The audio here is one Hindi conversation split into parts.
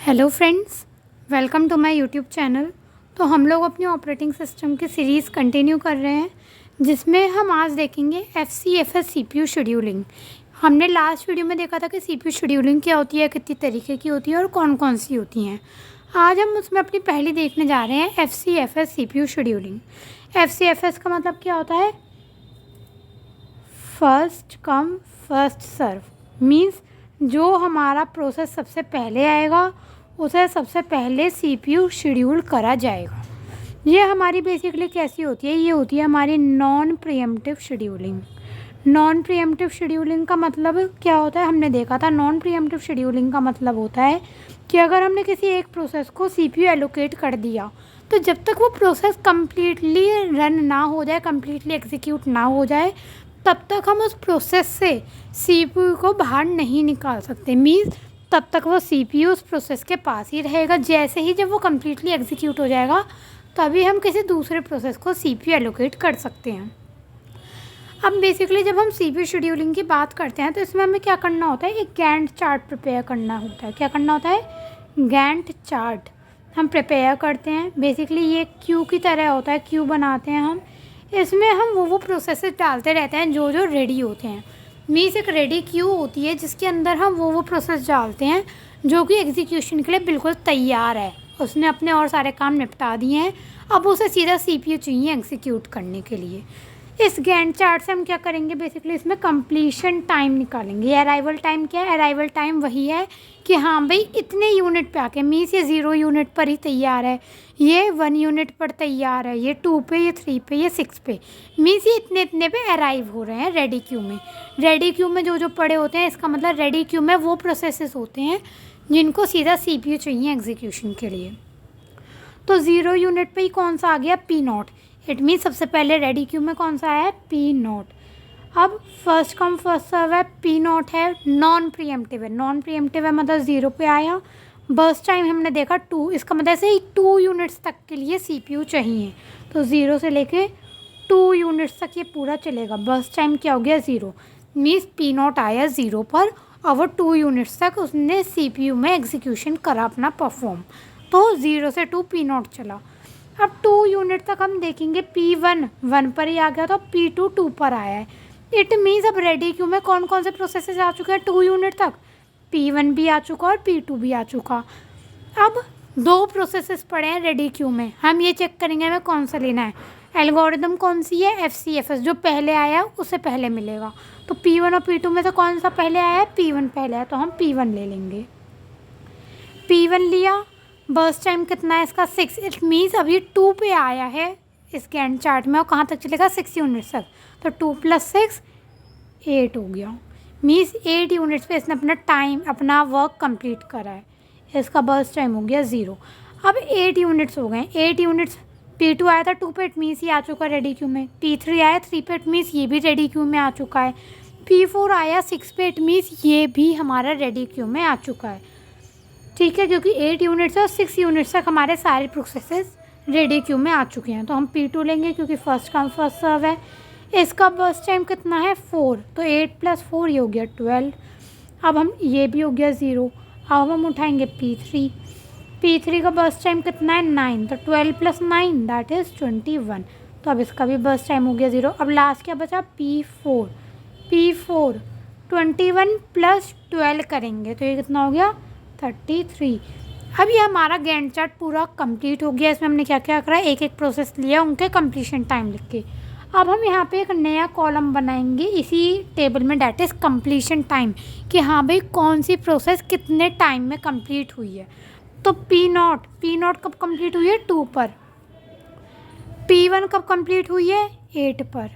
Hello friends, welcome to my YouTube channel. तो हम लोग अपनी ऑपरेटिंग सिस्टम की सीरीज़ कंटिन्यू कर रहे हैं, जिसमें हम आज देखेंगे FCFS CPU शेड्यूलिंग। हमने लास्ट वीडियो में देखा था कि CPU शेड्यूलिंग क्या होती है, कितनी तरीके की होती है और कौन कौन सी होती हैं। आज हम उसमें अपनी पहली देखने जा रहे हैं FCFS CPU शेड्यूलिंग। FCFS का मतलब क्या होता है? First come first serve. Means जो हमारा प्रोसेस सबसे पहले आएगा उसे सबसे पहले CPU शेड्यूल करा जाएगा। ये हमारी बेसिकली कैसी होती है? ये होती है हमारी non pre-emptive scheduling. Non pre-emptive scheduling का मतलब क्या होता है? हमने देखा था नॉन प्रीएम्प्टिव शेड्यूलिंग का मतलब होता है कि अगर हमने किसी एक प्रोसेस को CPU एलोकेट कर दिया तो जब तक वो प्रोसेस कम्प्लीटली रन ना हो जाए, कम्प्लीटली एग्जीक्यूट ना हो जाए, तब तक हम उस प्रोसेस से CPU को बाहर नहीं निकाल सकते। मीन्स तब तक वो CPU उस प्रोसेस के पास ही रहेगा। जैसे ही जब वो कम्प्लीटली एग्जीक्यूट हो जाएगा तभी हम किसी दूसरे प्रोसेस को CPU एलोकेट कर सकते हैं। अब बेसिकली जब हम CPU शेड्यूलिंग की बात करते हैं तो इसमें हमें क्या करना होता है? एक गैंट चार्ट प्रिपेयर करना होता है। क्या करना होता है? गैंट चार्ट हम प्रिपेयर करते हैं। बेसिकली ये क्यू की तरह होता है, क्यू बनाते हैं हम। इसमें हम वो प्रोसेसेस डालते रहते हैं जो जो रेडी होते हैं। मीन्स एक रेडी क्यू होती है जिसके अंदर हम वो प्रोसेस डालते हैं जो कि एग्जीक्यूशन के लिए बिल्कुल तैयार है। उसने अपने और सारे काम निपटा दिए हैं, अब उसे सीधा CPU चाहिए एग्जीक्यूट करने के लिए। इस गैंट चार्ट से हम क्या करेंगे? बेसिकली इसमें कंप्लीशन टाइम निकालेंगे। अराइवल टाइम क्या है? अराइवल टाइम वही है कि हाँ भाई इतने यूनिट पे आके, मीन्स ये 0 यूनिट पर ही तैयार है, ये 1 यूनिट पर तैयार है, ये 2 पे, ये 3 पे, ये 6 पे। मीन्स ये इतने इतने पे अराइव हो रहे हैं रेडी क्यू में। रेडी क्यू में जो जो पड़े होते हैं, इसका मतलब रेडी क्यू में वो प्रोसेसेस होते हैं जिनको सीधा CPU चाहिए एग्जीक्यूशन के लिए। तो 0 यूनिट पे ही कौन सा आ गया? P0। इट मीन सबसे पहले रेडी क्यू में कौन सा आया है? P0। अब फर्स्ट कम फर्स्ट सर्व है, P0 है, नॉन प्रीएम्प्टिव है। नॉन प्रीएम्प्टिव है मतलब 0 पे आया। बर्स्ट टाइम हमने देखा 2, इसका मतलब ऐसे ही 2 यूनिट्स तक के लिए CPU चाहिए। तो 0 से लेके 2 यूनिट्स तक ये पूरा चलेगा। बर्स्ट टाइम क्या हो गया? 0। मीन्स P0 आया 0 पर और वो 2 यूनिट्स तक उसने CPU में एग्जीक्यूशन करा अपना परफॉर्म। तो 0 से 2 P0 चला। अब 2 यूनिट तक हम देखेंगे P1 1 पर ही आ गया, तो P2 2 पर आया है। इट मीन्स अब रेडी क्यू में कौन कौन से प्रोसेसेस आ चुके हैं 2 यूनिट तक? P1 भी आ चुका और P2 भी आ चुका। अब 2 प्रोसेसेस पड़े हैं रेडी क्यू में। हम ये चेक करेंगे हमें कौन सा लेना है। एल्गोरिदम कौन सी है? FCFS। जो पहले आया उसे पहले मिलेगा। तो P1 और P2 में से कौन सा पहले आया है? P1 पहले आया, तो हम P1 ले लेंगे। P1 लिया। बर्स्ट टाइम कितना है इसका? 6। इट मीन्स अभी 2 पे आया है इस गैंट चार्ट में और कहाँ तक चलेगा? 6 यूनिट तक। तो 2 + 6 8 हो गया। मीन्स 8 यूनिट्स पे इसने अपना टाइम, अपना वर्क कंप्लीट करा है। इसका बर्स्ट टाइम हो गया 0। अब 8 यूनिट्स हो गए। 8 यूनिट्स, P2 आया था 2 पे, इट मीन्स ये आ चुका है रेडी क्यू में। P3 आया 3 पे, इट मीन्स ये भी रेडी क्यू में आ चुका है। P4 आया 6 पे, इट मीन्स ये भी हमारा रेडी क्यू में आ चुका है। ठीक है, क्योंकि 8 यूनिट्स और 6 यूनिट्स तक हमारे सारे प्रोसेसेस रेडी क्यू में आ चुके हैं। तो हम P2 लेंगे क्योंकि फर्स्ट कम फर्स्ट सर्व है। इसका बर्स्ट टाइम कितना है? 4। तो 8 + 4 ये हो गया 12। अब हम ये भी हो गया 0। अब हम उठाएंगे P3। P3 का बर्स्ट टाइम कितना है? 9। तो 12 + 9 दैट इज़ 21। तो अब इसका भी बर्स्ट टाइम हो गया 0। अब लास्ट क्या बचा? P4। 21 + 12 करेंगे तो ये कितना हो गया? 33। अब ये हमारा गैंट चार्ट पूरा कंप्लीट हो गया। इसमें हमने क्या क्या करा? एक एक प्रोसेस लिया, उनके कंप्लीशन टाइम लिख के। अब हम यहाँ पे एक नया कॉलम बनाएंगे इसी टेबल में, डैट इज़ कंप्लीशन टाइम, कि हाँ भाई कौन सी प्रोसेस कितने टाइम में कंप्लीट हुई है। तो P0 कब कंप्लीट हुई है? 2 पर। P1 कब कंप्लीट हुई है? 8 पर।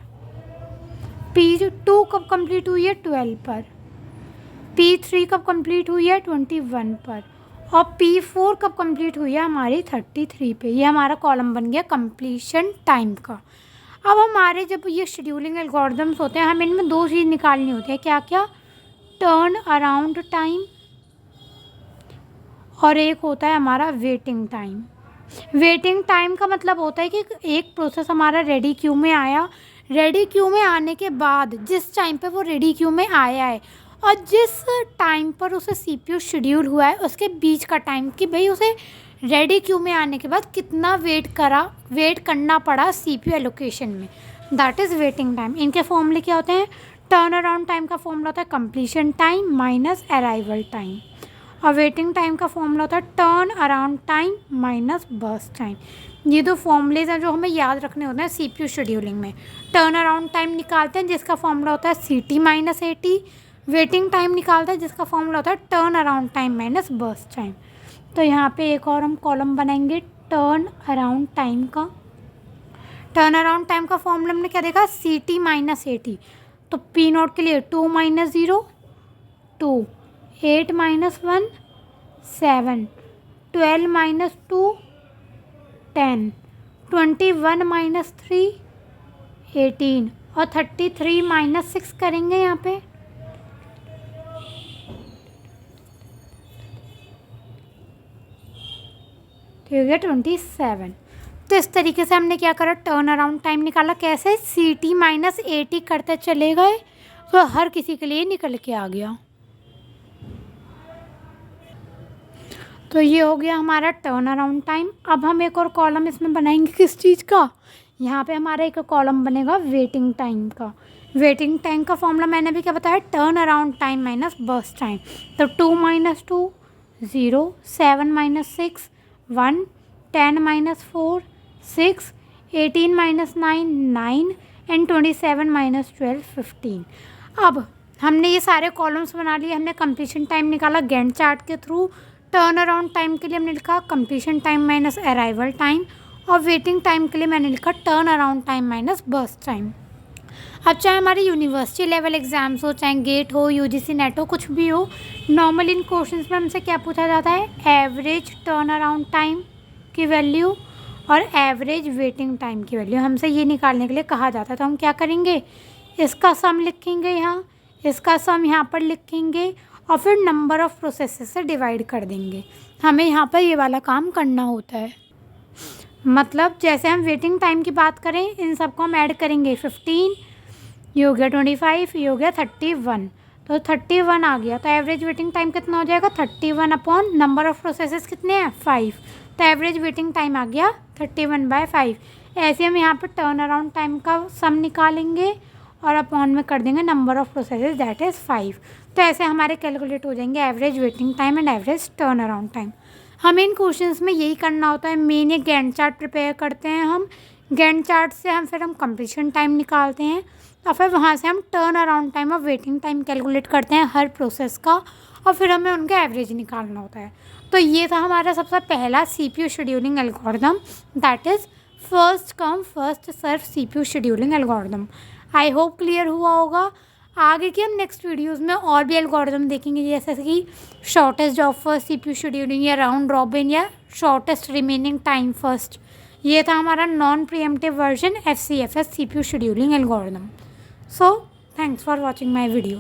P2 कब कंप्लीट हुई है? 12 पर। P3 कब कंप्लीट हुई है? 21 पर। और P4 कब कंप्लीट हुई है? हमारी 33 पे। ये हमारा कॉलम बन गया कंप्लीशन टाइम का। अब हमारे जब ये शेड्यूलिंग एल्गोरिदम्स होते हैं, हमें इनमें 2 चीज़ निकालनी होती है। क्या क्या? टर्न अराउंड टाइम और एक होता है हमारा वेटिंग टाइम। वेटिंग टाइम का मतलब होता है कि एक प्रोसेस हमारा रेडी क्यू में आया, रेडी क्यू में आने के बाद जिस टाइम पे वो रेडी क्यू में आया है और जिस टाइम पर उसे सीपीयू शेड्यूल हुआ है उसके बीच का टाइम कि भाई उसे रेडी क्यू में आने के बाद कितना वेट करना पड़ा सीपीयू एलोकेशन में, दैट इज़ वेटिंग टाइम। इनके फॉर्मूले क्या होते हैं? टर्न अराउंड टाइम का फॉर्मूला होता है completion time minus arrival time, और वेटिंग टाइम का फॉर्मूला होता है turn around time minus burst time. ये दो फॉर्मूलेज हैं जो हमें याद रखने होते हैं सीपीयू शेड्यूलिंग में। टर्न अराउंड टाइम निकालते हैं जिसका फॉर्मूला होता है CT minus AT, waiting time निकालते हैं जिसका फॉर्मूला होता है turn around time minus burst time. तो यहाँ पे एक और हम कॉलम बनाएंगे टर्न अराउंड टाइम का। टर्न अराउंड टाइम का फॉर्मूला हमने क्या देखा? CT minus AT। तो P नोट के लिए 2 माइनस 0 2, 8 माइनस 1 7, 12 माइनस 2 10, 21 माइनस 3 18, और 33 माइनस 6 करेंगे यहाँ पे। तो हो गया 27। तो इस तरीके से हमने क्या करा? टर्न अराउंड टाइम निकाला। कैसे? CT माइनस AT करते चले गए तो हर किसी के लिए निकल के आ गया। तो ये हो गया हमारा टर्न अराउंड टाइम। अब हम एक और कॉलम इसमें बनाएंगे किस चीज़ का? यहाँ पे हमारा एक कॉलम बनेगा वेटिंग टाइम का। वेटिंग टाइम का फॉर्मूला मैंने भी क्या बताया? Turn around time minus burst time. तो 2 minus 2 0, 7 minus 6 1, 10 minus 4 6, 18 minus 9 9, and 27 minus 12 15। अब हमने ये सारे कॉलम्स बना लिए। हमने कंप्लीशन टाइम निकाला गैंट चार्ट के थ्रू। टर्न अराउंड टाइम के लिए हमने लिखा completion time minus arrival time, और वेटिंग टाइम के लिए मैंने लिखा turn around time minus burst time. अब चाहे हमारे यूनिवर्सिटी लेवल एग्ज़ाम्स हो, चाहे गेट हो, UGC नेट हो, कुछ भी हो, नॉर्मल इन क्वेश्चंस में हमसे क्या पूछा जाता है? एवरेज टर्न अराउंड टाइम की वैल्यू और एवरेज वेटिंग टाइम की वैल्यू हमसे ये निकालने के लिए कहा जाता है। तो हम क्या करेंगे? इसका सम लिखेंगे यहाँ, इसका सम यहाँ पर लिखेंगे, और फिर नंबर ऑफ़ प्रोसेसेस से डिवाइड कर देंगे। हमें यहाँ पर ये वाला काम करना होता है। मतलब जैसे हम वेटिंग टाइम की बात करें, इन सबको हम ऐड करेंगे। 15, ये हो गया 25, ये हो गया 31। तो 31 आ गया। तो एवरेज वेटिंग टाइम कितना हो जाएगा? 31 अपॉन नंबर ऑफ़ प्रोसेसेस कितने हैं? 5। तो एवरेज वेटिंग टाइम आ गया 31/5। ऐसे हम यहाँ पर टर्न अराउंड टाइम का सम निकालेंगे और अपॉन में कर देंगे number of processes, that is 5। तो ऐसे हमारे कैलकुलेट हो जाएंगे average waiting time and average turn around time. हमें इन क्वेश्चंस में यही करना होता है। मेन ये गैंट चार्ट प्रिपेयर करते हैं हम। गैंट चार्ट से हम कंप्लीशन टाइम निकालते हैं, और फिर वहाँ से हम टर्न अराउंड टाइम और वेटिंग टाइम कैलकुलेट करते हैं हर प्रोसेस का, और फिर हमें उनका एवरेज निकालना होता है। तो ये था हमारा सबसे पहला CPU scheduling algorithm, that is first come first serve CPU scheduling algorithm. I hope clear हुआ होगा। आगे की हम नेक्स्ट वीडियोस में और भी एल्गोरिदम देखेंगे, जैसे कि shortest job first CPU scheduling, या राउंड रॉबिन, या शॉर्टेस्ट रिमेनिंग टाइम फर्स्ट। ये था हमारा non pre-emptive version FCFS CPU scheduling algorithm. So, thanks for watching my video.